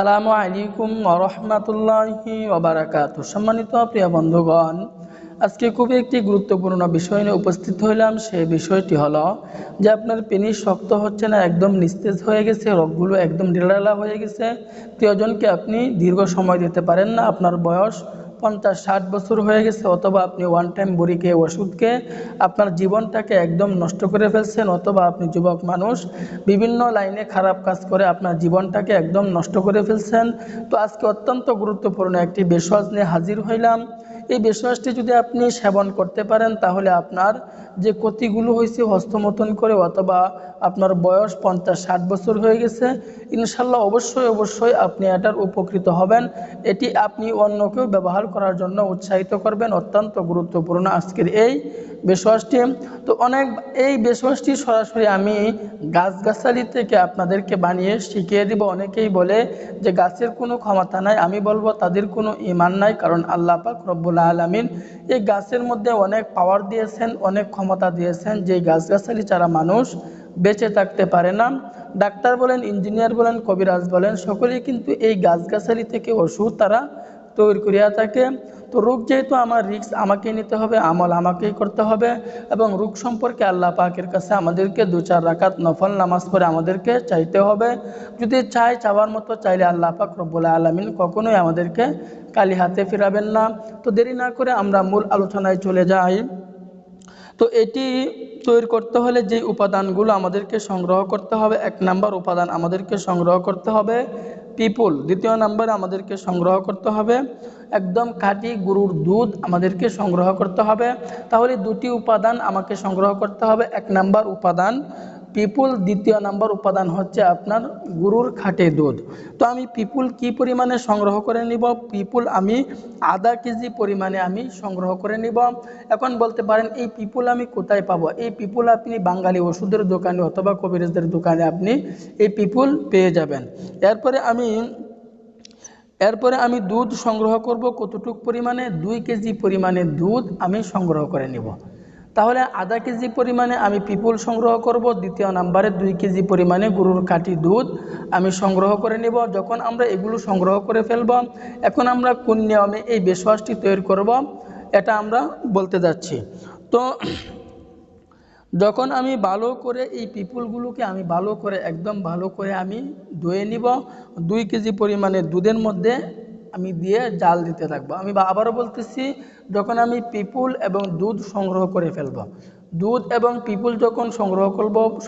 আসসালামু আলাইকুম ওয়া রাহমাতুল্লাহি ওয়া বারাকাতুহু। সম্মানিত প্রিয় বন্ধুগণ, আজকে খুবই একটি গুরুত্বপূর্ণ বিষয় নিয়ে উপস্থিত হইলাম। সেই বিষয়টি হলো যে আপনার পেনিস শক্ত হচ্ছে না, একদম নিস্তেজ হয়ে গেছে, রগগুলো একদম ঢিলাঢালা হয়ে গেছে, প্রিয়জনকে আপনি দীর্ঘ সময় দিতে পারেন না, আপনার বয়স 50-60 বছর হয়ে গেছে, অথবা আপনি ওয়ান টাইম বড়িকে ওষুধকে আপনার জীবনটাকে একদম নষ্ট করে ফেলছেন, অথবা আপনি যুবক মানুষ বিভিন্ন লাইনে খারাপ কাজ করে আপনার জীবনটাকে একদম নষ্ট করে ফেলছেন। তো আজকে অত্যন্ত গুরুত্বপূর্ণ একটি ভেষজ নিয়ে হাজির হইলাম। এই ভেষজটি যদি আপনি সেবন করতে পারেন তাহলে আপনার যে ক্ষতিগুলো হয়েছে হস্তমতন করে, অথবা আপনার বয়স 50-60 বছর হয়ে গেছে, ইনশাল্লাহ অবশ্যই আপনি এটার উপকৃত হবেন। এটি আপনি অন্যকেও ব্যবহার করার জন্য উৎসাহিত করবেন। অত্যন্ত গুরুত্বপূর্ণ আজকের এই ভেষজটি। তো এই ভেষজটি সরাসরি আমি গাছগাছালি থেকে আপনাদেরকে বানিয়ে শিখিয়ে দিব। অনেকেই বলে যে গাছের কোনো ক্ষমতা নাই, আমি বলবো তাদের কোনো ঈমান নাই, কারণ আল্লাহ পাক রব্বুল আলামিন এই গাছের মধ্যে অনেক পাওয়ার দিয়েছেন, অনেক ক্ষমতা দিয়েছেন, যে গাছগাছালি ছাড়া মানুষ বেঁচে থাকতে পারে না। ডাক্তার বলেন, ইঞ্জিনিয়ার বলেন, কবিরাজ বলেন, সকলেই কিন্তু এই গাছগাছালি থেকে ওষুধ তারা তৈরি করিয়া থাকে। তো রোগ যেহেতু আমার রিস্ক আমাকে নিতে হবে, আমল আমাকেই করতে হবে, এবং রোগ সম্পর্কে আল্লাহ পাকের কাছে আমাদেরকে 2-4 রাকাত নফল নামাজ পড়ে আমাদেরকে চাইতে হবে। যদি চাওয়ার মতো চাইলে আল্লাহ পাক রব্বুল আলামিন কখনোই আমাদেরকে খালি হাতে ফিরাবেন না। তো দেরি না করে আমরা মূল আলোচনায় চলে যাই। তো এটি তৈরি করতে হলে যে উপাদানগুলো আমাদেরকে সংগ্রহ করতে হবে, 1 নাম্বার উপাদান আমাদেরকে সংগ্রহ করতে হবে পিপুল। 2 নম্বরে আমাদেরকে সংগ্রহ করতে হবে একদম খাঁটি গরুর দুধ আমাদেরকে সংগ্রহ করতে হবে। তাহলে 2টি উপাদান আমাকে সংগ্রহ করতে হবে। 1 নাম্বার উপাদান পিপুল, 2 নাম্বার উপাদান হচ্ছে আপনার গরুর খাঁটি দুধ। তো আমি পিপুল কি পরিমাণে সংগ্রহ করে নিব? পিপুল আমি আধা কেজি পরিমাণে আমি সংগ্রহ করে নিব। এখন বলতে পারেন এই পিপুল আমি কোথায় পাবো? এই পিপুল আপনি বাঙালি ওষুধের দোকানে অথবা কবিরাজদের দোকানে আপনি এই পিপুল পেয়ে যাবেন। এরপরে আমি দুধ সংগ্রহ করব কতটুক পরিমাণে? 2 কেজি পরিমাণে দুধ আমি সংগ্রহ করে নিব। তাহলে আধা কেজি পরিমাণে আমি পিপুল সংগ্রহ করব, 2 নম্বরে 2 কেজি পরিমাণে গরুর খাঁটি দুধ আমি সংগ্রহ করে নেব। যখন আমরা এগুলো সংগ্রহ করে ফেলব, এখন আমরা কোন নিয়মে এই ভেষজটি তৈরি করব এটা আমরা বলতে যাচ্ছি। তো যখন আমি ভালো করে এই পিপুলগুলোকে আমি ভালো করে একদম ভালো করে আমি ধুয়ে নিব, 2 কেজি পরিমাণে দুধের মধ্যে আমি দিয়ে জাল দিতে থাকবো। আমি আবারও বলতেছি, যখন আমি পিপুল এবং দুধ সংগ্রহ করে ফেলব, দুধ এবং পিপুল যখন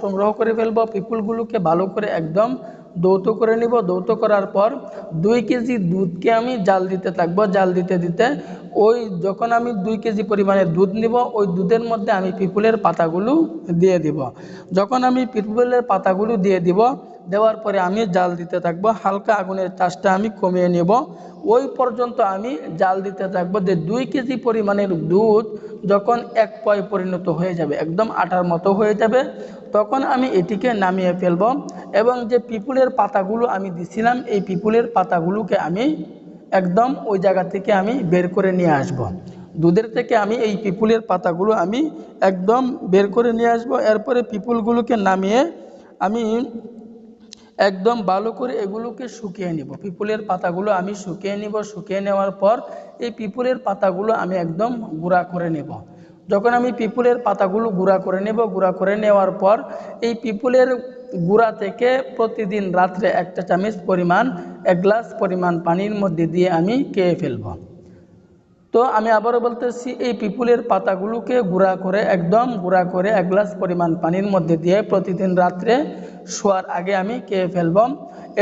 সংগ্রহ করে ফেলব, পিপুলগুলোকে ভালো করে একদম দৌত করে নিব। দৌত করার পর 2 কেজি দুধকে আমি জাল দিতে থাকবো। জাল দিতে দিতে যখন আমি 2 কেজি পরিমাণে দুধ নিব, ওই দুধের মধ্যে আমি পিপুলের পাতাগুলো দিয়ে দিব। যখন আমি পিপুলের পাতাগুলো দিয়ে দিব, দেওয়ার পরে আমি জাল দিতে থাকবো। হালকা আগুনের চাষটা আমি কমিয়ে নেব, ওই পর্যন্ত আমি জাল দিতে থাকবো। যে 2 কেজি পরিমাণের দুধ যখন 1 পয় পরিণত হয়ে যাবে, একদম আটার মতো হয়ে যাবে, তখন আমি এটিকে নামিয়ে ফেলব। এবং যে পিপুলের পাতাগুলো আমি দিছিলাম, এই পিপুলের পাতাগুলোকে আমি একদম ওই জায়গা থেকে আমি বের করে নিয়ে আসব। দুধের থেকে আমি এই পিপুলের পাতাগুলো আমি একদম বের করে নিয়ে আসব। এরপরে পিপুলগুলোকে নামিয়ে আমি একদম ভালো করে এগুলোকে শুকিয়ে নিব। পিপুলের পাতাগুলো আমি শুকিয়ে নিব। শুকিয়ে নেওয়ার পর এই পিপুলের পাতাগুলো আমি একদম গুঁড়া করে নেব। যখন আমি পিপুলের পাতাগুলো গুঁড়া করে নেব, গুঁড়া করে নেওয়ার পর এই পিপুলের গুঁড়া থেকে প্রতিদিন রাত্রে 1 চামচ পরিমাণ 1 গ্লাস পরিমাণ পানির মধ্যে দিয়ে আমি খেয়ে ফেলব। তো আমি আবারও বলতেছি, এই পিপুলের পাতাগুলোকে একদম গুঁড়া করে 1 গ্লাস পরিমাণ পানির মধ্যে দিয়ে প্রতিদিন রাত্রে শোয়ার আগে আমি খেয়ে ফেলব।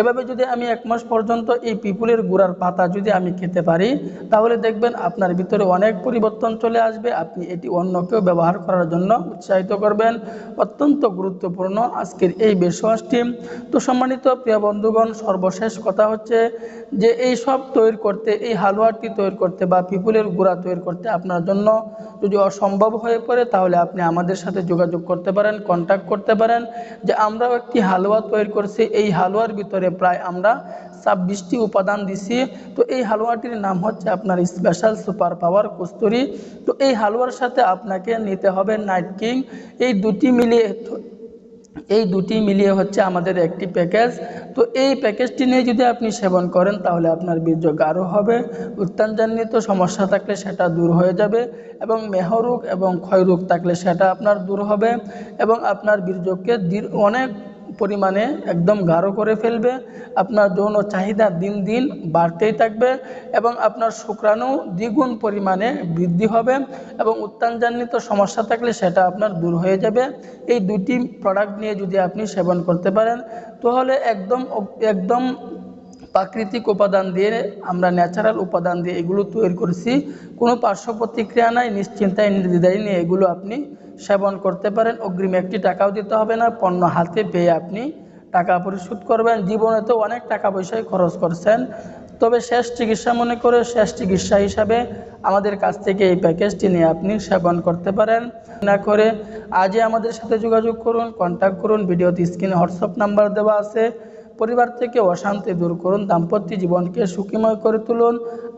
এভাবে যদি আমি 1 মাস পর্যন্ত এই পিপুলের গুঁড়ার পাতা যদি আমি খেতে পারি, তাহলে দেখবেন আপনার ভিতরে অনেক পরিবর্তন চলে আসবে। আপনি এটি অন্যকেও ব্যবহার করার জন্য উৎসাহিত করবেন। অত্যন্ত গুরুত্বপূর্ণ আজকের এই ভেষজটি। তো সম্মানিত প্রিয় বন্ধুগণ, সর্বশেষ কথা হচ্ছে যে এই সব তৈরি করতে, এই হালুয়াটি তৈরি করতে বা পিপুলের গুঁড়া তৈরি করতে আপনার জন্য যদি অসম্ভব হয়ে পড়ে, তাহলে আপনি আমাদের সাথে যোগাযোগ করতে পারেন, কন্ট্যাক্ট করতে পারেন। যে আমরাও একটি হালুয়া তৈরি করছি, এই হালুয়ার ভিতরে প্রায় আমরা 26টি উপাদান দিছি। তো এই হালুয়াটির নাম হচ্ছে আপনার স্পেশাল সুপার পাওয়ার কস্তুরি। তো এই হালুয়ার সাথে আপনাকে নিতে হবে নাইট কিং। এই দুটি মিলিয়ে এই দুটি মিলিয়ে হচ্ছে আমাদের একটি প্যাকেজ। তো এই প্যাকেজটি নিয়ে যদি আপনি সেবন করেন তাহলে আপনার বীর্য গাঢ় হবে, উত্তানজনিত সমস্যা থাকলে সেটা দূর হয়ে যাবে, এবং মেহরোগ এবং ক্ষয়রোগ থাকলে সেটা আপনার দূর হবে, এবং আপনার বীর্যকে অনেক পরিমাণে একদম গাঢ় করে ফেলবে। আপনার যৌন চাহিদা দিন দিন বাড়তেই থাকবে, এবং আপনার শুক্রাণু দ্বিগুণ পরিমাণে বৃদ্ধি হবে, এবং উত্তানজনিত সমস্যা থাকলে সেটা আপনার দূর হয়ে যাবে। এই দুটি প্রোডাক্ট নিয়ে যদি আপনি সেবন করতে পারেন তাহলে একদম একদম প্রাকৃতিক উপাদান দিয়ে, আমরা ন্যাচারাল উপাদান দিয়ে এগুলো তৈরি করেছি, কোনো পার্শ্ব প্রতিক্রিয়া নাই, নিশ্চিন্তায় নির্দ্বিধায় নিয়ে এগুলো আপনি সেবন করতে পারেন। অগ্রিম একটি টাকাও দিতে হবে না, পণ্য হাতে পেয়ে আপনি টাকা পরিশোধ করবেন। জীবনে তো অনেক টাকা পয়সায় খরচ করছেন, তবে শেষ চিকিৎসা মনে করে শেষ চিকিৎসা হিসাবে আমাদের কাছ থেকে এই প্যাকেজটি নিয়ে আপনি সেবন করতে পারেন। না করে আজই আমাদের সাথে যোগাযোগ করুন, কন্ট্যাক্ট করুন। ভিডিওতে স্ক্রিনে হোয়াটসঅ্যাপ নাম্বার দেওয়া আছে। পরিবার থেকে অশান্তি দূর করুন, দাম্পত্য জীবনকে সুখময় করে তুলুন।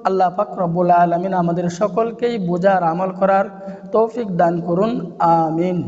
আল্লাহ পাক রব্বুল আলামিন আমাদের সকলকেই বোঝার আমল করার তৌফিক দান করুন। আমিন।